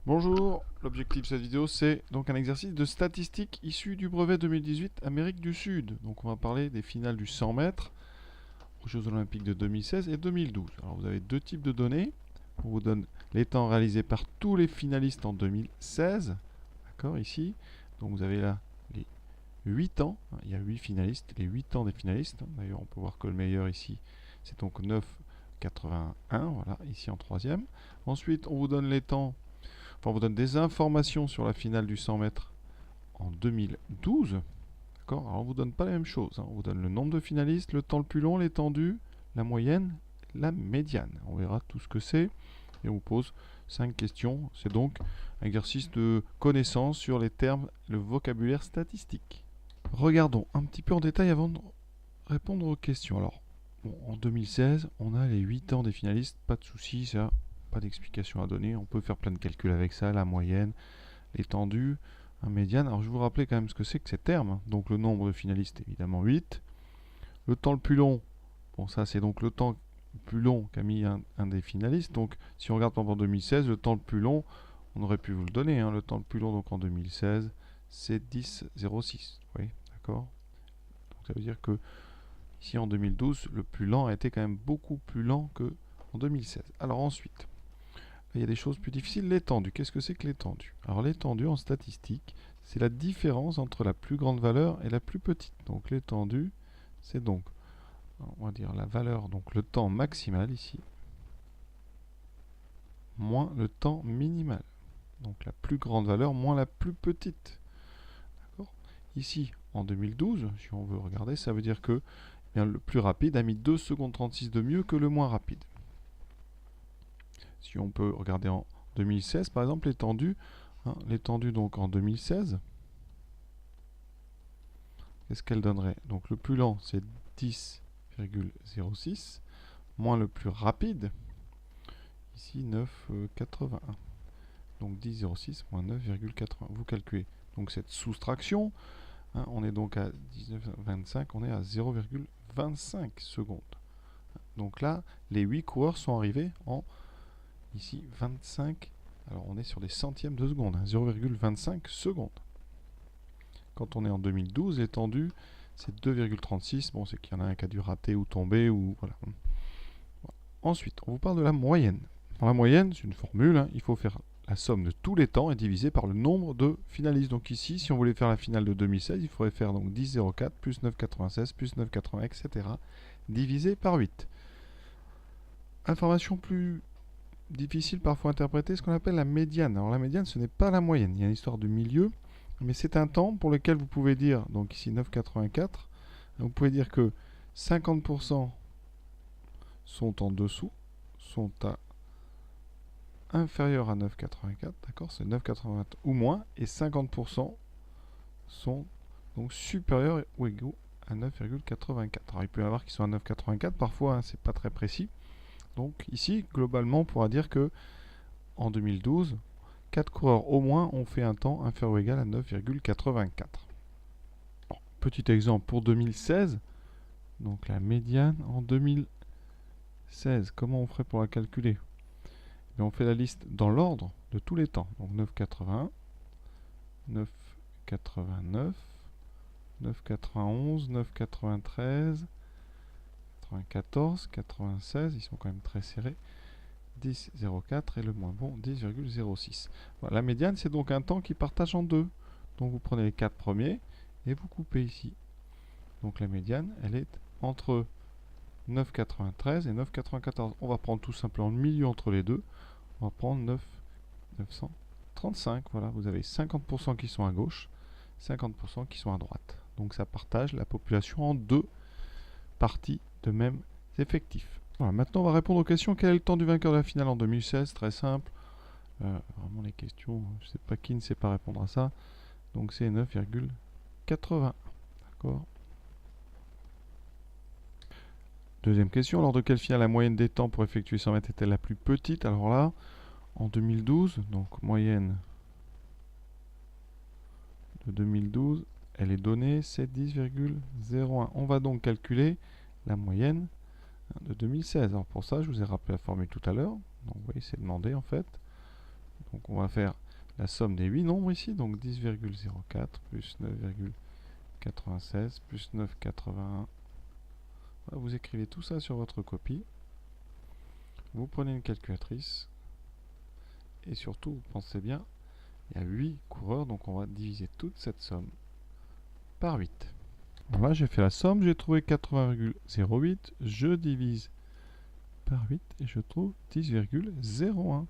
Bonjour, l'objectif de cette vidéo c'est donc un exercice de statistique issu du brevet 2018 Amérique du Sud. Donc on va parler des finales du 100 mètres aux Jeux Olympiques de 2016 et 2012. Alors vous avez deux types de données. On vous donne les temps réalisés par tous les finalistes en 2016. D'accord, ici. Donc vous avez là les 8 ans. Il y a 8 finalistes, les 8 ans des finalistes. D'ailleurs on peut voir que le meilleur ici c'est donc 9,81. Voilà, ici en troisième. Ensuite on vous donne les temps. Enfin, on vous donne des informations sur la finale du 100 mètres en 2012. D'accord. Alors, on ne vous donne pas la même chose. On vous donne le nombre de finalistes, le temps le plus long, l'étendue, la moyenne, la médiane. On verra tout ce que c'est. Et on vous pose 5 questions. C'est donc un exercice de connaissance sur les termes, le vocabulaire statistique. Regardons un petit peu en détail avant de répondre aux questions. Alors, bon, en 2016, on a les 8 ans des finalistes. Pas de souci, ça. Pas d'explication à donner. On peut faire plein de calculs avec ça, la moyenne, l'étendue, un médiane. Alors je vais vous rappeler quand même ce que c'est que ces termes. Donc le nombre de finalistes, évidemment 8. Le temps le plus long, bon ça c'est donc le temps le plus long qu'a mis un des finalistes. Donc si on regarde pendant 2016, le temps le plus long, on aurait pu vous le donner. Le temps le plus long donc en 2016, c'est 10,06. Oui, d'accord. Donc ça veut dire que ici en 2012, le plus lent a été quand même beaucoup plus lent que en 2016. Alors ensuite, il y a des choses plus difficiles. L'étendue. Qu'est-ce que c'est que l'étendue? Alors l'étendue en statistique, c'est la différence entre la plus grande valeur et la plus petite. Donc l'étendue, c'est donc, on va dire la valeur, donc le temps maximal ici, moins le temps minimal. Donc la plus grande valeur moins la plus petite. Ici, en 2012, si on veut regarder, ça veut dire que bien, le plus rapide a mis 2 secondes 36 de mieux que le moins rapide. Si on peut regarder en 2016, par exemple, l'étendue, l'étendue donc en 2016, qu'est-ce qu'elle donnerait? Donc le plus lent, c'est 10,06, moins le plus rapide, ici 9,81. Donc 10,06 moins 9,80. Vous calculez. Donc cette soustraction, on est donc à 19,25, on est à 0,25 secondes. Donc là, les 8 coureurs sont arrivés en ici 25. Alors on est sur des centièmes de seconde, 0,25 secondes. Quand on est en 2012, l'étendue, c'est 2,36. Bon, c'est qu'il y en a un qui a dû rater ou tomber. Ou voilà. Ensuite, on vous parle de la moyenne. Dans la moyenne, c'est une formule. Il faut faire la somme de tous les temps et diviser par le nombre de finalistes. Donc ici, si on voulait faire la finale de 2016, il faudrait faire donc 10,04 plus 9,96 plus 9,80, etc. divisé par 8. Information plus difficile parfois à interpréter, ce qu'on appelle la médiane. Alors la médiane, ce n'est pas la moyenne. Il y a une histoire de milieu. Mais c'est un temps pour lequel vous pouvez dire, donc ici 9,84, vous pouvez dire que 50% sont en dessous, sont à inférieur à 9,84, d'accord, c'est 9,80 ou moins, et 50% sont donc supérieurs ou égaux à 9,84. Alors il peut y avoir qui sont à 9,84, parfois c'est pas très précis. Donc ici, globalement, on pourra dire que en 2012, 4 coureurs au moins ont fait un temps inférieur ou égal à 9,84. Petit exemple pour 2016. Donc la médiane en 2016. Comment on ferait pour la calculer? On fait la liste dans l'ordre de tous les temps. Donc 9,81, 9,89, 9,91, 9,93, 94, 96. Ils sont quand même très serrés. 10,04 et le moins bon 10,06. Voilà, la médiane, c'est donc un temps qui partage en deux. Donc vous prenez les 4 premiers et vous coupez ici. Donc la médiane, elle est entre 9,93 et 9,94. On va prendre tout simplement le milieu entre les deux. On va prendre 935. Voilà, vous avez 50% qui sont à gauche, 50% qui sont à droite. Donc ça partage la population en deux parties de mêmes effectifs. Voilà, maintenant on va répondre aux questions. Quel est le temps du vainqueur de la finale en 2016? Très simple. Vraiment les questions, je ne sais pas qui ne sait pas répondre à ça. Donc c'est 9,81. D'accord. Deuxième question, lors de quelle finale la moyenne des temps pour effectuer 100 mètres était la plus petite? Alors là, en 2012, donc moyenne de 2012, elle est donnée, c'est 10,01. On va donc calculer la moyenne de 2016. Alors pour ça, je vous ai rappelé la formule tout à l'heure. Donc vous voyez, c'est demandé en fait. Donc on va faire la somme des 8 nombres ici, donc 10,04 plus 9,96 plus 9,81. Voilà, vous écrivez tout ça sur votre copie. Vous prenez une calculatrice. Et surtout, vous pensez bien, il y a 8 coureurs, donc on va diviser toute cette somme par 8. Voilà, j'ai fait la somme, j'ai trouvé 80,08. Je divise par 8 et je trouve 10,01.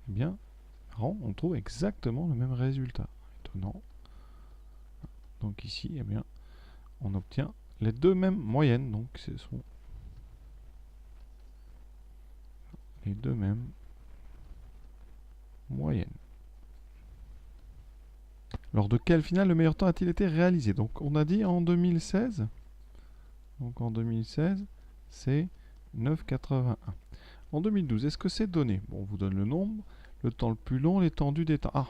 Eh bien, on trouve exactement le même résultat. Étonnant. Donc ici, eh bien, on obtient les deux mêmes moyennes. Donc ce sont les deux mêmes moyennes. Lors de quelle finale le meilleur temps a-t-il été réalisé? Donc on a dit en 2016. Donc en 2016, c'est 9,81. En 2012, est-ce que c'est donné? Bon, on vous donne le nombre, le temps le plus long, l'étendue des temps. Ah,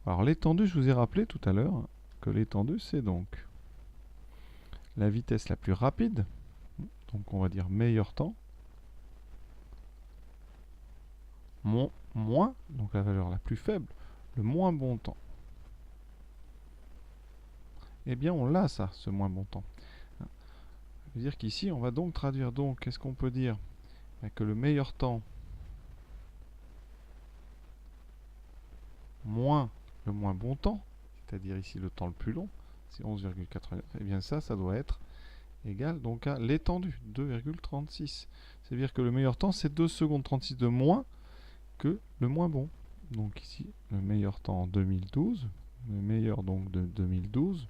alors l'étendue, je vous ai rappelé tout à l'heure que l'étendue, c'est donc la vitesse la plus rapide, donc on va dire meilleur temps, moins, donc la valeur la plus faible, le moins bon temps. Eh bien, on l'a ça, ce moins bon temps. Ça veut dire qu'ici, on va donc traduire, donc, qu'est-ce qu'on peut dire? Que le meilleur temps moins le moins bon temps, c'est-à-dire ici le temps le plus long, c'est 11,89, et bien ça doit être égal donc à l'étendue, 2,36. C'est-à-dire que le meilleur temps, c'est 2 secondes 36 de moins que le moins bon. Donc ici, le meilleur temps en 2012, le meilleur donc de 2012,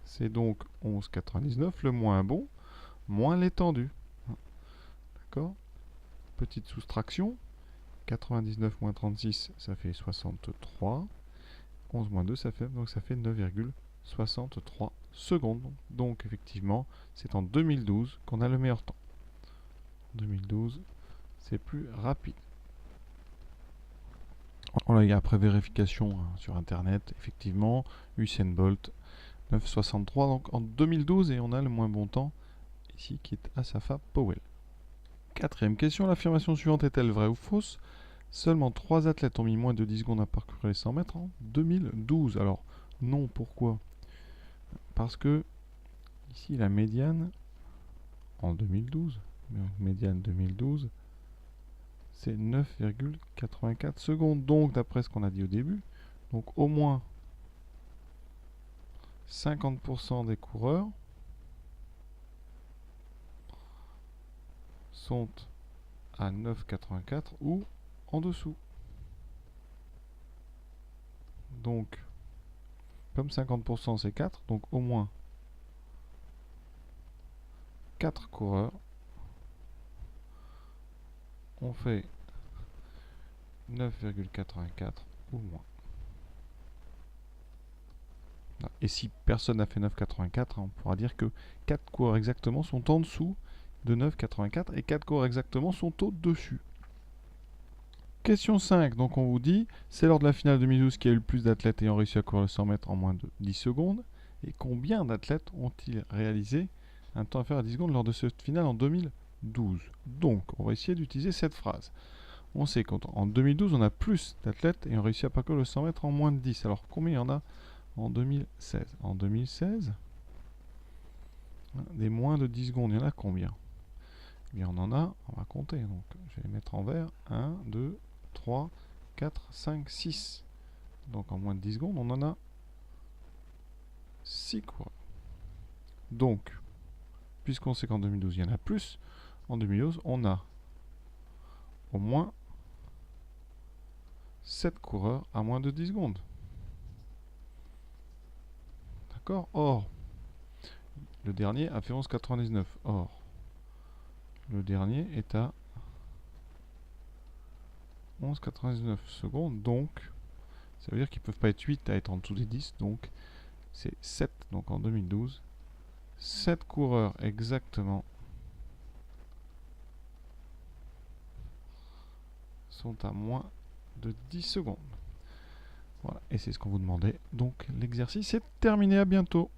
c'est donc 11,99, le moins bon, moins l'étendue. D'accord? Petite soustraction, 99 moins 36, ça fait 63. 11 moins 2, ça fait 9,63 secondes. Donc effectivement, c'est en 2012 qu'on a le meilleur temps. En 2012, c'est plus rapide. Voilà, il y a après vérification sur internet, effectivement, Usain Bolt 9,63 donc en 2012, et on a le moins bon temps ici qui est Asafa Powell. Quatrième question, l'affirmation suivante est-elle vraie ou fausse? Seulement 3 athlètes ont mis moins de 10 secondes à parcourir les 100 mètres en 2012. Alors, non, pourquoi? Parce que, ici, la médiane, en 2012, médiane 2012, c'est 9,84 secondes. Donc, d'après ce qu'on a dit au début, donc au moins 50% des coureurs sont à 9,84 ou en dessous. Donc, comme 50% c'est 4, donc au moins 4 coureurs ont fait 9,84 ou moins. Et si personne n'a fait 9,84, on pourra dire que 4 coureurs exactement sont en dessous de 9,84 et 4 coureurs exactement sont au-dessus. Question 5, donc on vous dit, c'est lors de la finale 2012 qu'il y a eu le plus d'athlètes ayant réussi à courir le 100 mètres en moins de 10 secondes. Et combien d'athlètes ont-ils réalisé un temps inférieur à 10 secondes lors de cette finale en 2012? Donc, on va essayer d'utiliser cette phrase. On sait qu'en 2012, on a plus d'athlètes ayant réussi à parcourir le 100 mètres en moins de 10. Alors, combien il y en a en 2016? En 2016, des moins de 10 secondes, il y en a combien? Eh bien, on en a, on va compter. Donc, je vais les mettre en vert. 1, 2, 3, 4, 5, 6. Donc en moins de 10 secondes, on en a 6 coureurs. Donc, puisqu'on sait qu'en 2012, il y en a plus, en 2012, on a au moins 7 coureurs à moins de 10 secondes. D'accord? Or, le dernier a fait 11,99. Or, le dernier est à 11,99 secondes. Donc, ça veut dire qu'ils ne peuvent pas être 8 à être en dessous des 10. Donc, c'est 7. Donc, en 2012, 7 coureurs exactement sont à moins de 10 secondes. Voilà, et c'est ce qu'on vous demandait. Donc, l'exercice est terminé. À bientôt.